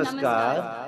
नमस्कार।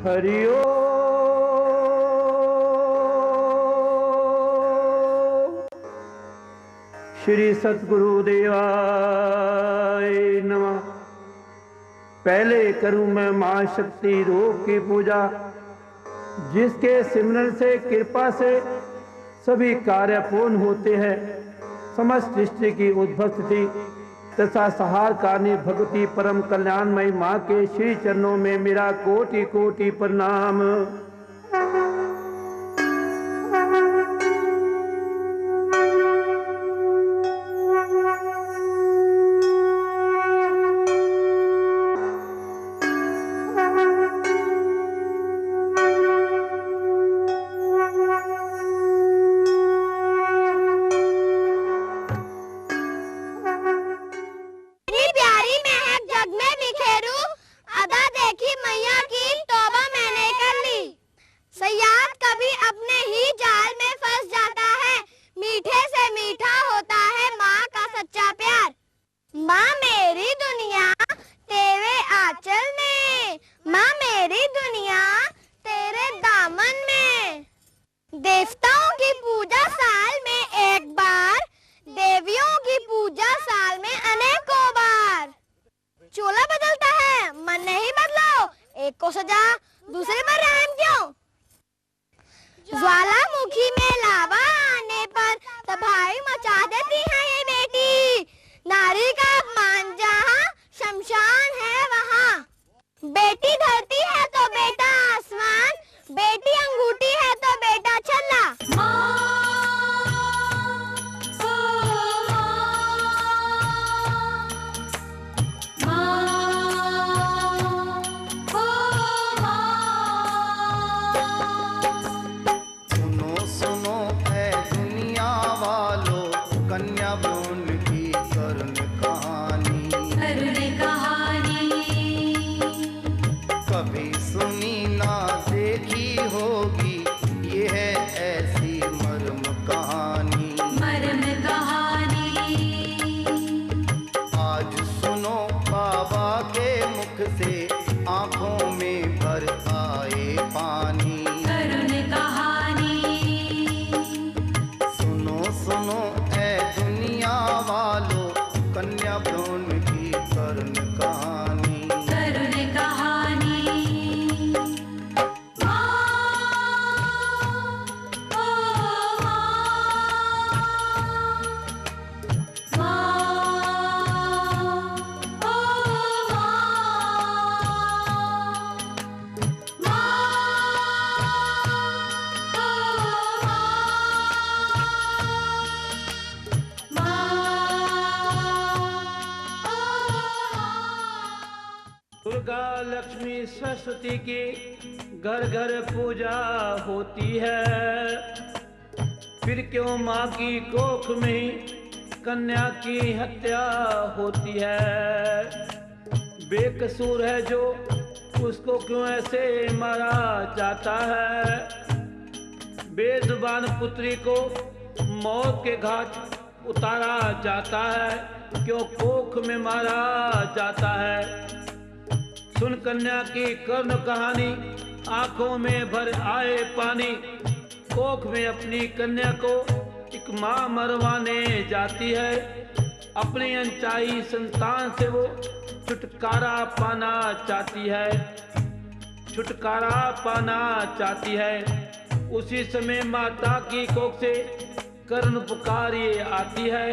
हरिओ श्री सतगुरुदेवाय नमः। पहले करूं मैं मां शक्ति रूप की पूजा, जिसके सिमरन से कृपा से सभी कार्य पूर्ण होते हैं। समस्त सृष्टि की उद्भव स्थिति तथा सहार कारणी भगवती परम कल्याणमयी माँ के श्री चरणों में मेरा कोटि कोटि प्रणाम। देवताओं की पूजा साल में एक बार, देवियों की पूजा साल में अनेकों बार। चोला बदलता है, मन नहीं बदलाओ। एक को सजा दूसरे पर रहम क्यों? ज्वालामुखी में लावा आने पर तबाही मचा देती है ये बेटी। नारी का अपमान जहाँ, शमशान है वहाँ। बेटी धरती है तो बेटा आसमान, बेटी अंगूठी है तो बेटा छल्ला। सुनो सुनो ऐ दुनिया वालों, कन्या भ्रूण की करुण कहानी। कभी सुनी ना देखी होगी, ये है ऐसी मर्म कहानी। आज सुनो बाबा के मुख से, आंखों में भर आए पानी। सुनो सुनो ऐ दुनिया वालों, कन्या भ्रूण की करुण कहानी। दुर्गा लक्ष्मी सरस्वती की घर घर पूजा होती है, फिर क्यों माँ की कोख में कन्या की हत्या होती है। बेकसूर है जो, उसको क्यों ऐसे मारा जाता है। बेजुबान पुत्री को मौत के घाट उतारा जाता है, क्यों कोख में मारा जाता है। सुन कन्या की करुण कहानी, आंखों में भर आए पानी। कोख में अपनी कन्या को एक माँ मरवाने जाती है। अपनी अनचाही संतान से वो छुटकारा पाना चाहती है, छुटकारा पाना चाहती है। उसी समय माता की कोख से करुण पुकार ये आती है,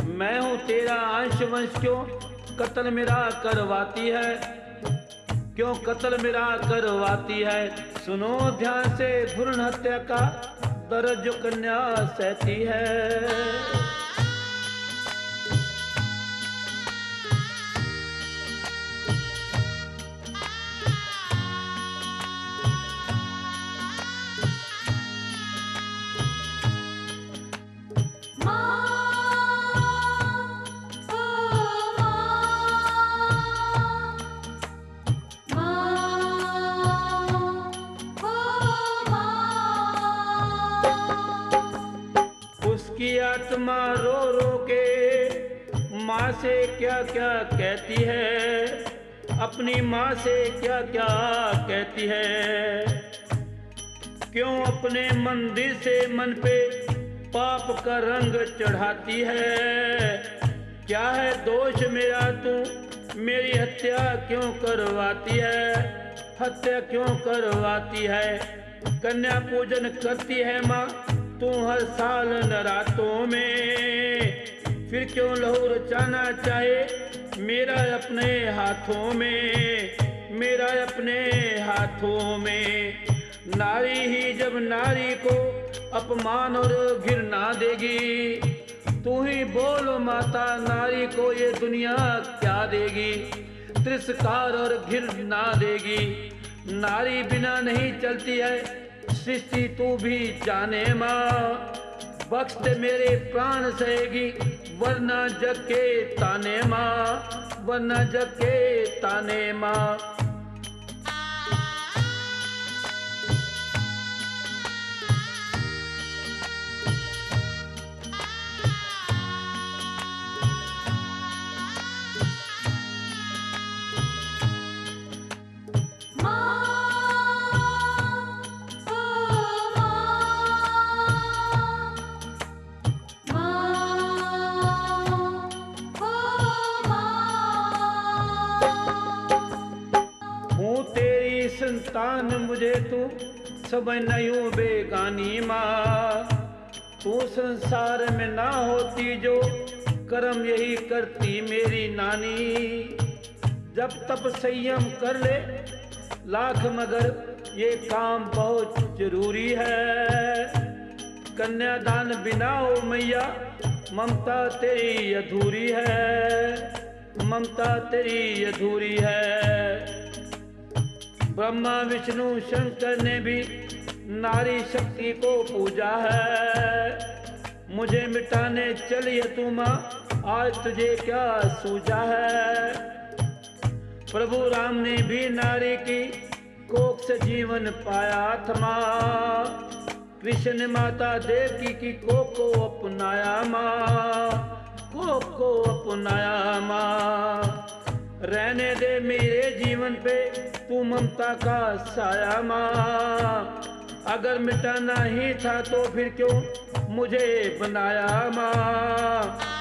मैं हूँ तेरा अंश वंश, क्यों कत्ल मेरा करवाती है, क्यों कत्ल मेरा करवाती है। सुनो ध्यान से भ्रूण हत्या का दर्द जो कन्या सहती है। उसकी आत्मा रो रो के माँ से क्या क्या कहती है, अपनी माँ से क्या क्या कहती है। क्यों अपने मंदिर से मन पे पाप का रंग चढ़ाती है। क्या है दोष मेरा, तू मेरी हत्या क्यों करवाती है, हत्या क्यों करवाती है। कन्या पूजन करती है माँ तू हर साल नरातों में, फिर क्यों लहू रचाना चाहे मेरा अपने हाथों में, मेरा अपने हाथों में। नारी ही जब नारी को अपमान और घृणा देगी, तू ही बोल माता नारी को ये दुनिया क्या देगी, तिरस्कार और घृणा देगी। नारी बिना नहीं चलती है सृष्टि, तू भी जाने माँ। बख्श दे मेरे प्राण सहेगी, वरना जग के ताने माँ, वरना जग के ताने माँ। संतान मुझे तू समझ नहीं बेगानी माँ। तू संसार में ना होती जो कर्म यही करती मेरी नानी। जब तप संयम कर ले लाख मगर ये काम बहुत जरूरी है। कन्यादान बिना हो मैया ममता तेरी अधूरी है, ममता तेरी अधूरी है। ब्रह्मा विष्णु शंकर ने भी नारी शक्ति को पूजा है। मुझे मिटाने चलिए तू माँ, आज तुझे क्या सूझा है। प्रभु राम ने भी नारी की कोख से जीवन पाया था माँ। कृष्ण ने माता देवकी की कोख को अपनाया माँ, कोख को अपनाया माँ। रहने दे मेरे जीवन पे तू ममता का साया माँ। अगर मिटाना ही था तो फिर क्यों मुझे बनाया माँ।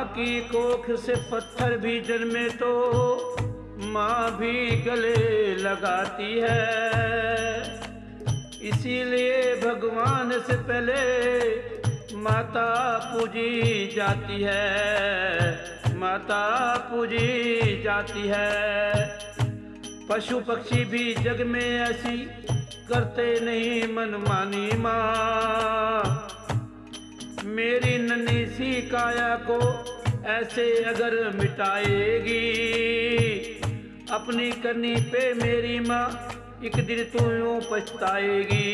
की कोख से पत्थर भी जन्मे तो माँ भी गले लगाती है। इसीलिए भगवान से पहले माता पूजी जाती है, माता पूजी जाती है। पशु पक्षी भी जग में ऐसी करते नहीं मनमानी माँ। मेरी नन्ही सी काया को ऐसे अगर मिटाएगी, अपनी करनी पे मेरी माँ एक दिन तू यूं पछताएगी,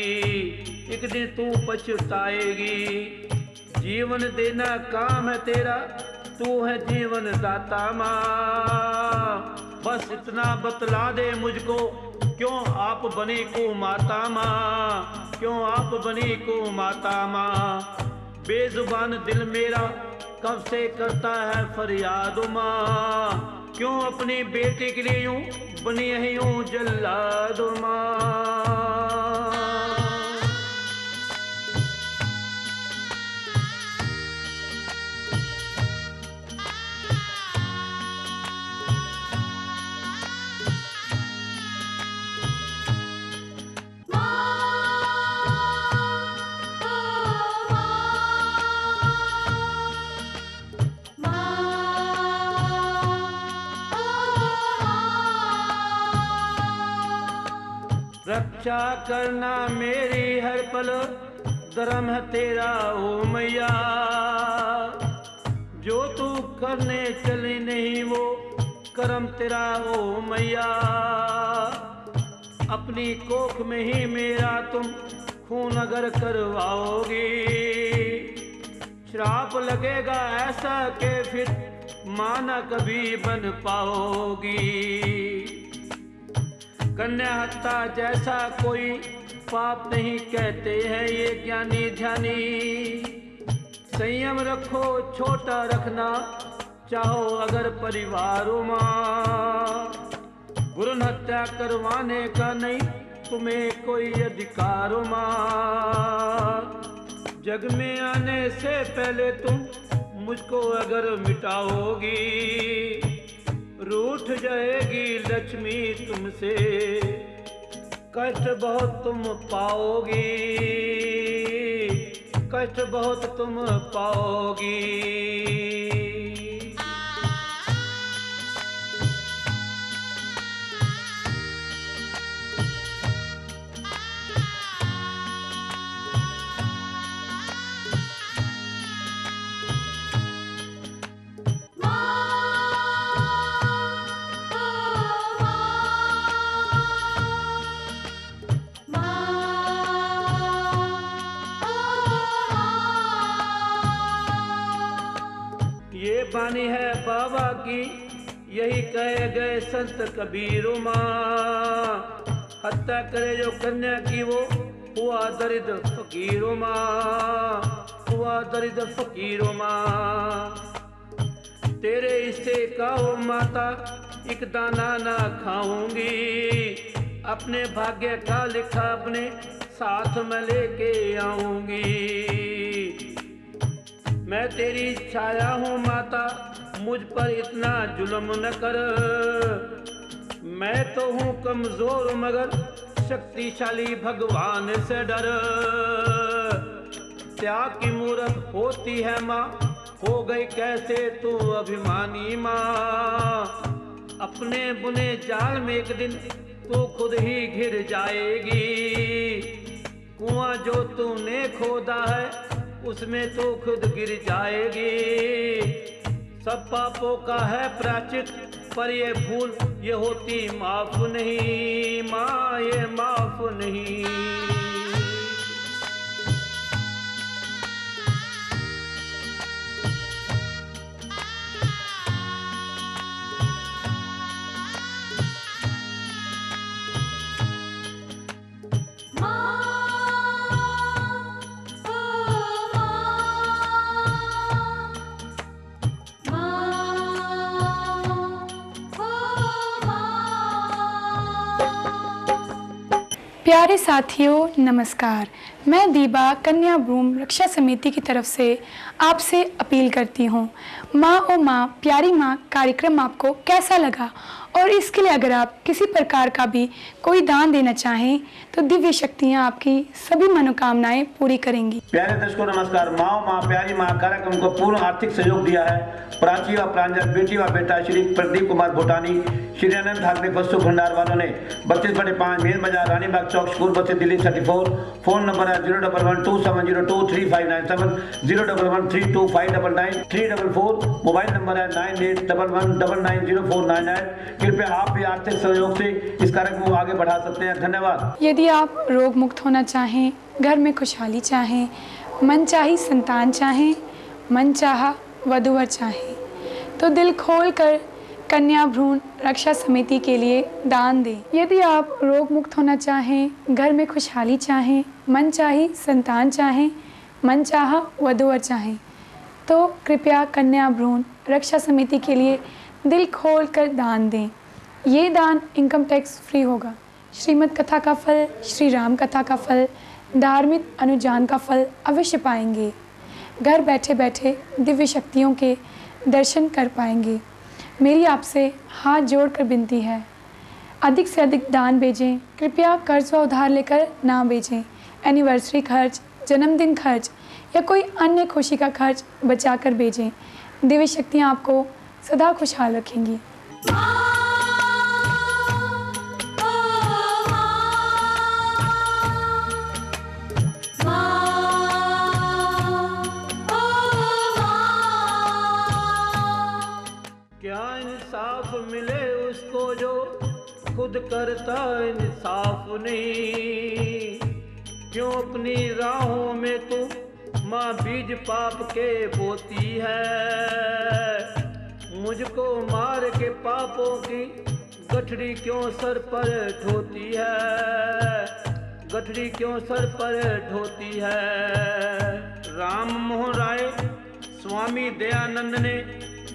एक दिन तू पछताएगी। जीवन देना काम है तेरा, तू है जीवन दाता माँ। बस इतना बतला दे मुझको, क्यों आप बनी को माता माँ, क्यों आप बनी को माता माँ। बेजुबान दिल मेरा कब से करता है फरियाद माँ, क्यों अपनी बेटी के लिए यूं बनी है यूं जल्लाद माँ। रक्षा करना मेरी हर पल धर्म है तेरा ओ मैया। जो तू करने चली नहीं वो करम तेरा ओ मैया। अपनी कोख में ही मेरा तुम खून अगर करवाओगी, श्राप लगेगा ऐसा के फिर माँ न कभी बन पाओगी। कन्या हत्या जैसा कोई पाप नहीं कहते हैं ये ज्ञानी ध्यानी। संयम रखो छोटा रखना चाहो अगर परिवारों माँ। भ्रूण हत्या करवाने का नहीं तुम्हें कोई अधिकार माँ। जग में आने से पहले तुम मुझको अगर मिटाओगी, रूठ जाएगी लक्ष्मी तुमसे, कष्ट बहुत तुम पाओगी, कष्ट बहुत तुम पाओगी। ये बानी है बाबा की, यही कहे गए संत कबीर माँ। हत्या करे जो कन्या की वो हुआ दरिद्र फकीर माँ, हुआ दरिद्र फकीर माँ। तेरे हिस्से का हो माता एक दाना ना खाऊंगी, अपने भाग्य का लिखा अपने साथ में लेके आऊंगी। मैं तेरी छाया हूँ माता, मुझ पर इतना जुल्म न कर। मैं तो हूँ कमजोर मगर शक्तिशाली भगवान से डर। त्याग की मूरत होती है माँ, हो गई कैसे तू अभिमानी माँ। अपने बुने जाल में एक दिन तू खुद ही घिर जाएगी। कुआं जो तूने खोदा है उसमें तो खुद गिर जाएगी। सब पापों का है प्रायश्चित, पर ये भूल ये होती माफ नहीं माँ, ये माफ नहीं। प्यारे साथियों नमस्कार। मैं दीबा कन्या भ्रूण रक्षा समिति की तरफ से आपसे अपील करती हूँ। माँ ओ माँ प्यारी माँ कार्यक्रम आपको कैसा लगा, और इसके लिए अगर आप किसी प्रकार का भी कोई दान देना चाहें तो दिव्य शक्तियाँ आपकी सभी मनोकामनाएं पूरी करेंगी। प्यारे दर्शकों नमस्कार। माँ प्यारी माँ कार्यक्रम को पूर्ण आर्थिक सहयोग दिया है प्राची व प्रांजल, बेटी व बेटा श्री प्रदीप कुमार भूटानी, श्री अनंत ठाकरे वस्तु भंडार वालों ने 32/5 मेन बाजार रानीबाग चौक स्कूल बस्ती दिल्ली 34। फोन नंबर है 01127023997, 011325999 344। मोबाइल नंबर है 9811990499। कृपया आप भी आर्थिक सहयोग से इस कार्यक्रम को आगे बढ़ा सकते हैं। धन्यवाद। यदि आप रोग मुक्त होना चाहें, घर में खुशहाली चाहें, मनचाही संतान चाहें, मनचाहा वधूवर चाहें, तो दिल खोल कर कन्या भ्रूण रक्षा समिति के लिए दान दें। यदि आप रोग मुक्त होना चाहें, घर में खुशहाली चाहें, मनचाही संतान चाहें, मनचाहा वधूवर चाहें, तो कृपया कन्या भ्रूण रक्षा समिति के लिए दिल खोल कर दान दें। ये दान इनकम टैक्स फ्री होगा। श्रीमद् कथा का फल, श्री राम कथा का फल, धार्मिक अनुजान का फल अवश्य पाएंगे। घर बैठे बैठे दिव्य शक्तियों के दर्शन कर पाएंगे। मेरी आपसे हाथ जोड़कर विनती है, अधिक से अधिक दान भेजें। कृपया कर्ज व उधार लेकर ना भेजें। एनिवर्सरी खर्च, जन्मदिन खर्च या कोई अन्य खुशी का खर्च बचा कर भेजें। दिव्य शक्तियाँ आपको सदा खुशहाल रखेंगी। क्या इंसाफ मिले उसको जो खुद करता इंसाफ नहीं। क्यों अपनी राहों में तू माँ बीज पाप के बोती है। मुझको मार के पापों की गठड़ी क्यों सर पर ढोती है। गठड़ी क्यों सर पर ढोती है। राम मोहन राय स्वामी दयानंद ने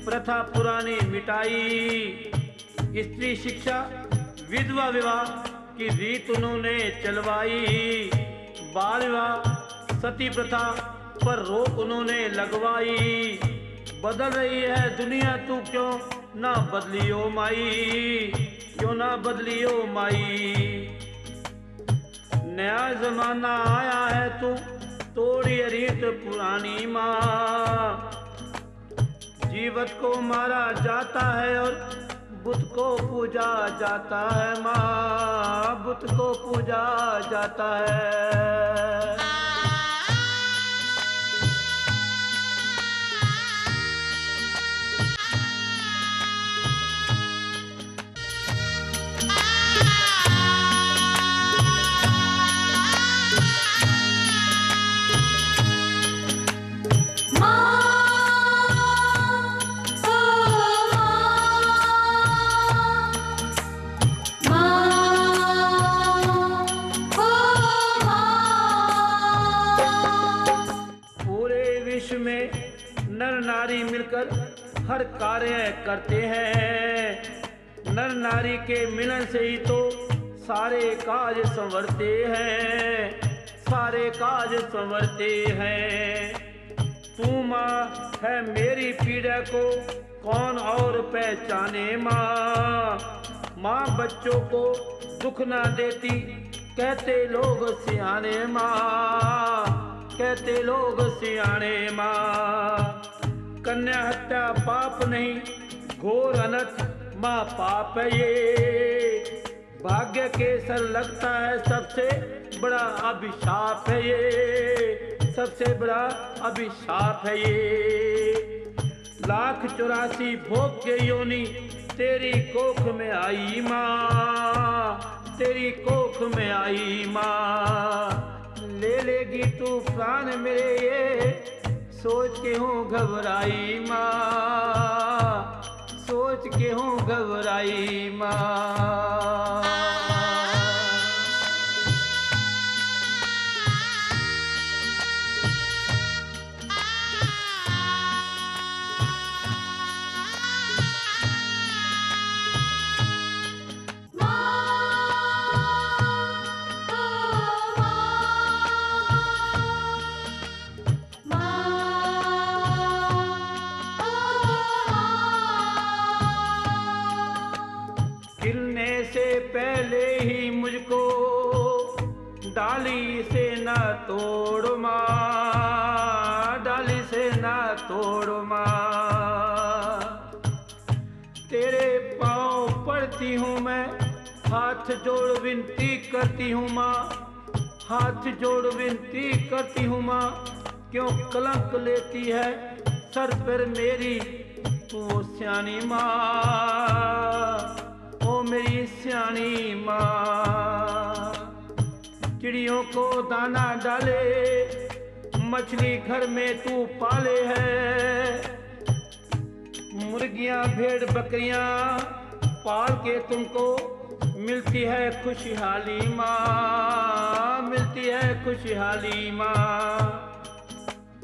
प्रथा पुरानी मिटाई। स्त्री शिक्षा, विधवा विवाह की रीत उन्होंने चलवाई। बाल विवाह, सती प्रथा पर रोक उन्होंने लगवाई। बदल रही है दुनिया, तू क्यों ना बदलियो माई। क्यों ना बदलियो माई। नया जमाना आया है, तू तोड़ी रीत पुरानी माँ। जीवत को मारा जाता है और बुत को पूजा जाता है माँ। बुत को पूजा जाता है। नर नारी मिलकर हर कार्य करते हैं। नर नारी के मिलन से ही तो सारे काज संवरते हैं। सारे काज संवरते हैं। तू माँ है मेरी पीड़ा को कौन और पहचाने माँ। माँ बच्चों को दुख ना देती कहते लोग सियाने माँ। कहते लोग सियाने माँ। कन्या हत्या पाप नहीं, घोर अनर्थ माँ पाप है ये। भाग्य के सर लगता है सबसे बड़ा अभिशाप है ये। सबसे बड़ा अभिशाप है ये। 1,84 भोग के योनि तेरी कोख में आई माँ। तेरी कोख में आई माँ। ले लेगी तू प्राण मेरे ये सोच के हूँ घबराई माँ। सोच के हूँ घबराई माँ। डाली से न तोड़ माँ, डाली से न तोड़ माँ। तेरे पाँव पड़ती हूँ मैं, हाथ जोड़ विनती करती हूँ माँ, हाथ जोड़ विनती करती हूँ माँ। क्यों कलंक लेती है सर पर मेरी तू सियानी माँ, ओ मेरी सियानी माँ। चिड़ियों को दाना डाले, मछली घर में तू पाले है, मुर्गियां भेड़ बकरियां पाल के तुमको मिलती है खुशहाली माँ, मिलती है खुशहाली माँ।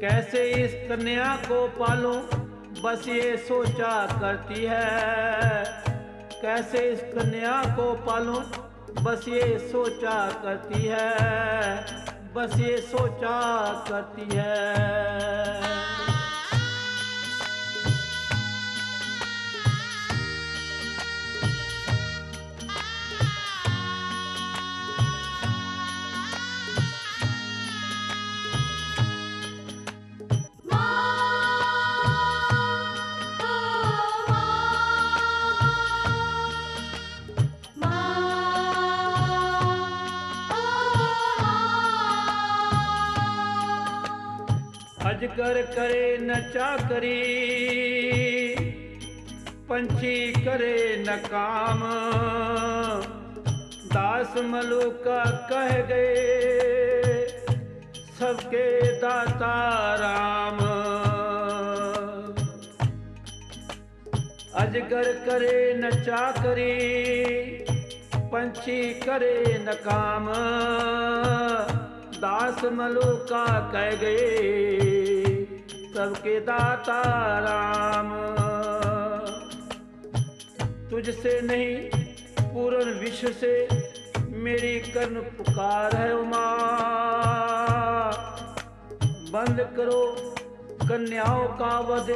कैसे इस कन्या को पालूं बस ये सोचा करती है, कैसे इस कन्या को पालूं बस ये सोचा करती है, बस ये सोचा करती है। अजगर करे न चाकरी, पंछी करे न काम, दास मलुका कह गए सबके दाता राम। अजगर करे न चाकरी, पंछी करे न काम, दास मलुका कह गए सबके दाता राम। तुझसे नहीं पूर्ण विश्व से मेरी कर्ण पुकार है उमा, बंद करो कन्याओं का वध,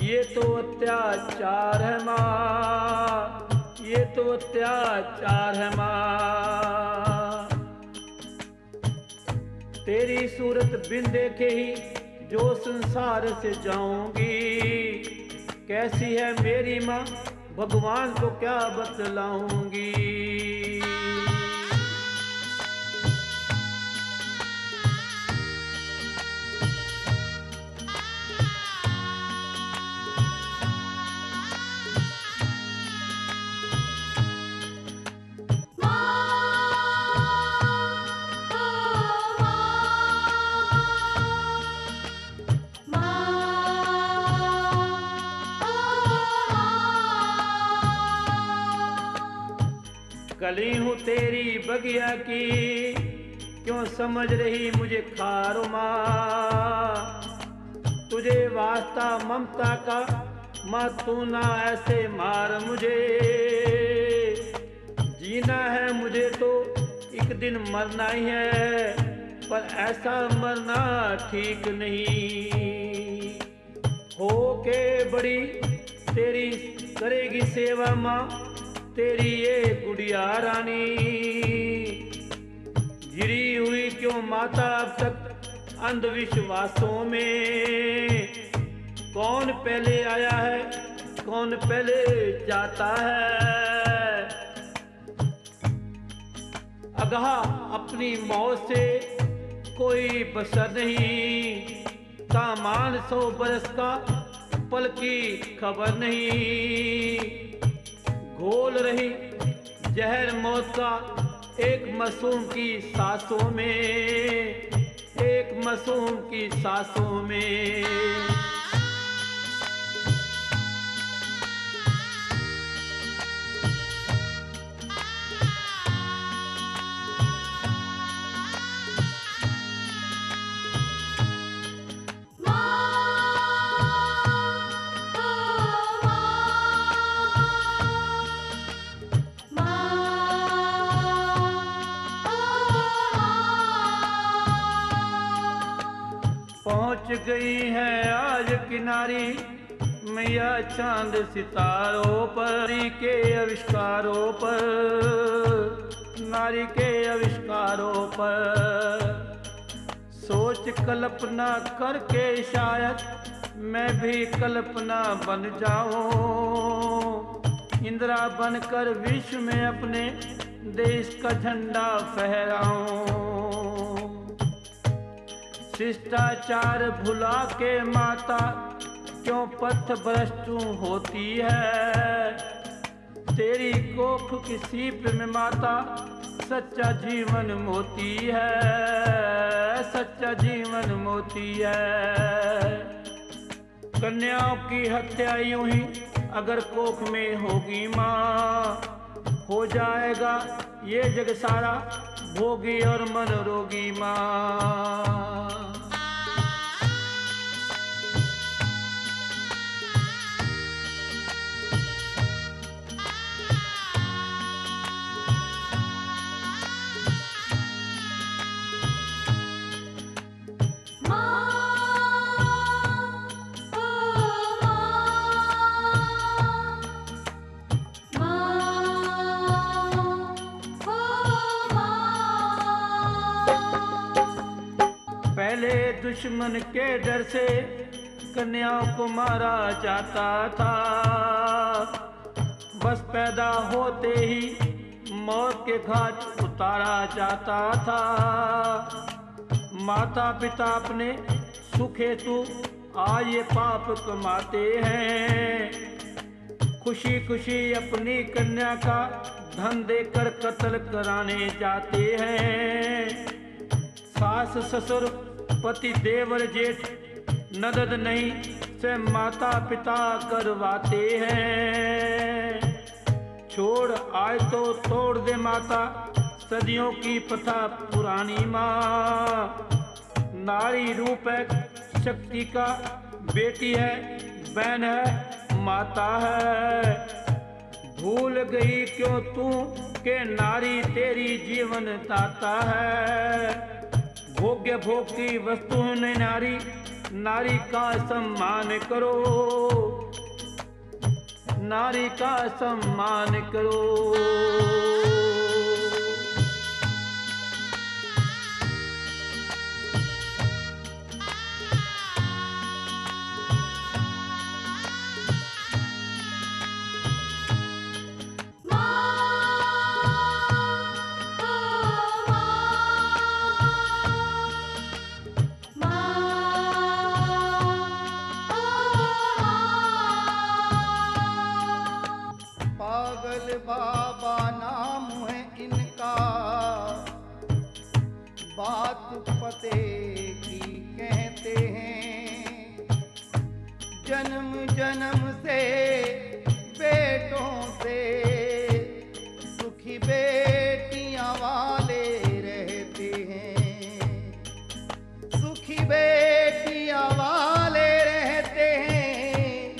ये तो अत्याचार है माँ, ये तो अत्याचार है माँ। तेरी सूरत बिन देखे ही जो संसार से जाऊंगी, कैसी है मेरी माँ भगवान को क्या बतलाऊंगी। कली हूँ तेरी बगिया की, क्यों समझ रही मुझे खारो माँ। तुझे वास्ता ममता का माँ तू ना ऐसे मार मुझे, जीना है मुझे तो एक दिन मरना ही है, पर ऐसा मरना ठीक नहीं। हो के बड़ी तेरी करेगी सेवा माँ तेरी ये गुड़िया रानी, गिरी हुई क्यों माता अब तक अंधविश्वासों में। कौन पहले आया है कौन पहले जाता है, अगाह अपनी मौत से कोई बसर नहीं, सामान 100 बरस का पल की खबर नहीं। घोल रही जहर मौत का एक मासूम की सांसों में, एक मासूम की सांसों में। पहुंच गई है आज किनारी मैया चांद सितारों पर के आविष्कारों पर। नारी के आविष्कारों पर सोच कल्पना करके शायद मैं भी कल्पना बन जाऊं, इंदिरा बनकर विश्व में अपने देश का झंडा फहराऊं। शिष्टाचार भुला के माता क्यों पथ भ्रष्ट होती है, तेरी कोख की सीप में माता सच्चा जीवन मोती है, सच्चा जीवन मोती है। कन्याओं की हत्या यूं ही अगर कोख में होगी माँ, हो जाएगा ये जग सारा भोगी और मनोरोगी माँ। पहले दुश्मन के डर से कन्याओं को मारा जाता था, बस पैदा होते ही मौत के घाट उतारा जाता था। माता पिता अपने सुख हेतु आज ये पाप कमाते हैं, खुशी खुशी अपनी कन्या का धन देकर कत्ल कराने जाते हैं। सास ससुर पति देवर जेठ नदद नहीं से माता पिता करवाते हैं। छोड़ आए तो तोड़ दे माता सदियों की प्रथा पुरानी माँ। नारी रूप है शक्ति का, बेटी है बहन है माता है। भूल गई क्यों तू के नारी तेरी जीवन दाता है। भोग्य भोग की वस्तु ने नारी, नारी का सम्मान करो, नारी का सम्मान करो। बाबा नाम है इनका, बात पते की कहते हैं। जन्म जन्म से बेटों से सुखी बेटियां वाले रहते हैं, सुखी बेटियां वाले रहते हैं,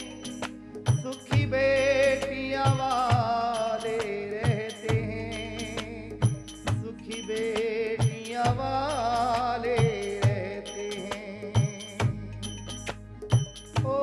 सुखी बेटियां वाले रहते हैं, सुखी बेटियां वाले रहते हैं। ओ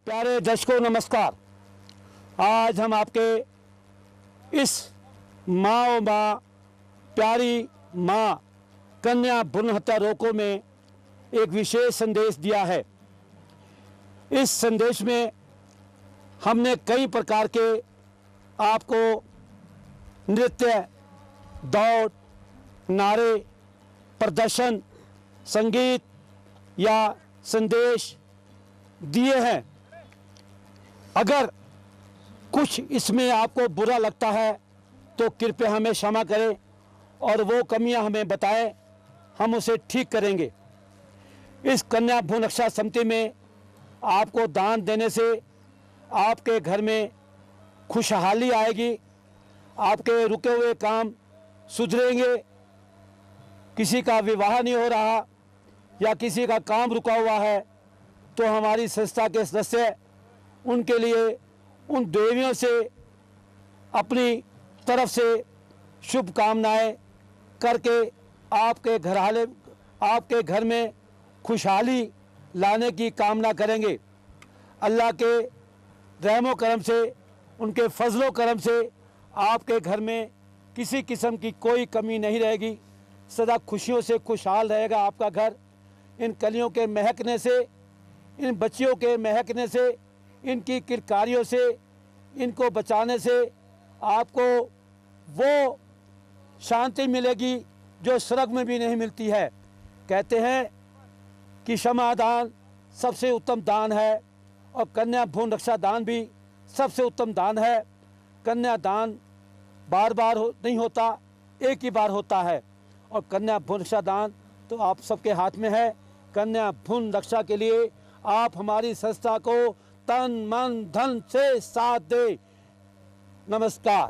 प्यारे दर्शकों नमस्कार। आज हम आपके इस माँ प्यारी माँ कन्या भ्रूण हत्या रोको में एक विशेष संदेश दिया है। इस संदेश में हमने कई प्रकार के आपको नृत्य, दौड़, नारे, प्रदर्शन, संगीत या संदेश दिए हैं। अगर कुछ इसमें आपको बुरा लगता है तो कृपया हमें क्षमा करें और वो कमियां हमें बताएं, हम उसे ठीक करेंगे। इस कन्या भ्रूण रक्षा समिति में आपको दान देने से आपके घर में खुशहाली आएगी, आपके रुके हुए काम सुधरेंगे, किसी का विवाह नहीं हो रहा, या किसी का काम रुका हुआ है तो हमारी संस्था के सदस्य उनके लिए उन देवियों से अपनी तरफ से शुभकामनाएं करके आपके घर में खुशहाली लाने की कामना करेंगे। अल्लाह के रहमो करम से, उनके फजलो करम से आपके घर में किसी किस्म की कोई कमी नहीं रहेगी। सदा खुशियों से खुशहाल रहेगा आपका घर। इन कलियों के महकने से, इन बच्चियों के महकने से, इनकी किरकारियों से, इनको बचाने से आपको वो शांति मिलेगी जो स्वर्ग में भी नहीं मिलती है। कहते हैं कि क्षमा दान सबसे उत्तम दान है और कन्या भ्रूण रक्षा दान भी सबसे उत्तम दान है। कन्या दान बार बार नहीं होता, एक ही बार होता है और कन्या भ्रूण रक्षा दान तो आप सबके हाथ में है। कन्या भ्रूण रक्षा के लिए आप हमारी संस्था को तन मन धन से साथ दें। नमस्कार।